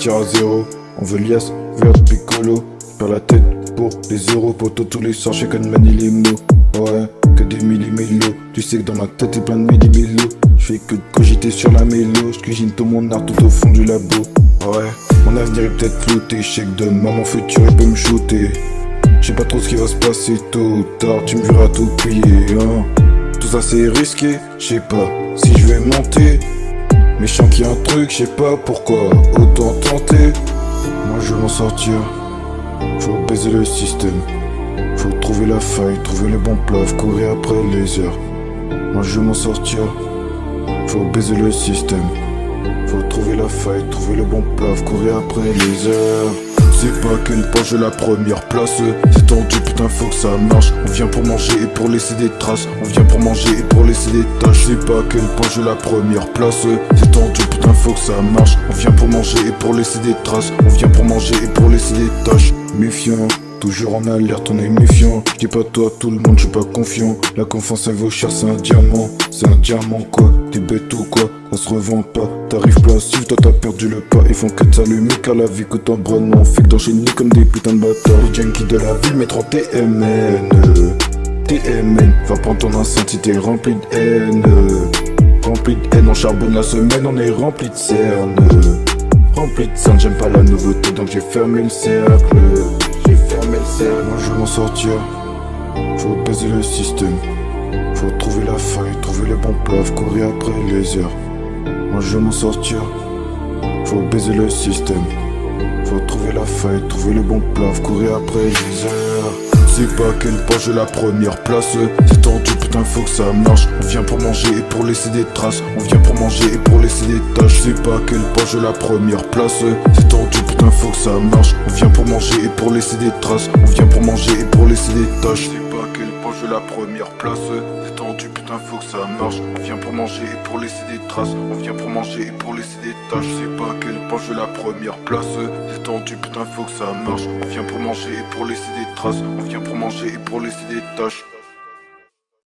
partir à zéro. On veut liasse, vert, piccolo. Perds la tête pour les euros. Poto tous les soirs, je que de manier les mots. Ouais, que des millimillos. Tu sais que dans ma tête, est plein de millimillos. Je fais que de cogiter sur la mélo. Je cuisine tout mon art tout au fond du labo. Ouais, mon avenir est peut-être flouté. Je sais que demain mon futur il peut me shooter. Je sais pas trop ce qui va se passer tôt ou tard. Tu me verras tout plier, hein. Tout ça c'est risqué, je sais pas si je vais monter. Mais je sens qu'il y a un truc, je sais pas pourquoi. Autant tenter. Moi je veux m'en sortir. Faut baiser le système. Faut trouver la faille, trouver le bon plaf, courir après les heures. Moi je veux m'en sortir. Faut baiser le système. Faut trouver la faille, trouver le bon plaf, courir après les heures. C'est pas qu'une poche de la première place. C'est tendu, putain faut que ça marche. On vient pour manger et pour laisser des traces. On vient pour manger et pour laisser des tâches. C'est pas qu'une poche de la première place. C'est tendu, putain faut que ça marche. On vient pour manger et pour laisser des traces. On vient pour manger et pour laisser des tâches. Méfiant, toujours en alerte, on est méfiant. Je dis pas toi, tout le monde, je suis pas confiant. La confiance elle vaut cher, c'est un diamant. C'est un diamant quoi, t'es bête ou quoi? Ça se revend pas, t'arrives placif, toi t'as perdu le pas. Ils font que de s'allumer car la vie coûte en bronne. On fait que d'enchaîner comme des putains de bâtards. Les junkies de la ville mettront TMN. TMN, va prendre ton enceinte si t'es rempli de haine. Rempli de haine, on charbonne la semaine, on est rempli de cernes. Rempli de cernes, j'aime pas la nouveauté donc j'ai fermé le cercle. J'ai fermé le cercle. Moi je veux m'en sortir. Faut baiser le système. Faut trouver la faille, trouver le bon plaf, courir après les heures. Moi je veux m'en sortir. Faut baiser le système. Faut trouver la faille, trouver le bon plaf, courir après les heures. C'est pas qu'une poche de la première place. C'est tendu, putain faut que ça marche. On vient pour manger et pour laisser des traces. On vient pour manger et pour laisser des tâches. C'est pas qu'une poche de la première place. C'est tendu, putain faut que ça marche. On vient pour manger et pour laisser des traces. On vient pour manger et pour laisser des tâches. C'est pas qu'une poche de la première place. C'est tendu, putain faut que ça marche. On vient pour manger et pour laisser des traces. On vient pour manger et pour laisser des tâches. C'est pas qu'une poche de la première place. C'est tendu, putain faut que ça marche. On vient pour manger et pour laisser des traces. On vient pour manger et pour laisser des tâches.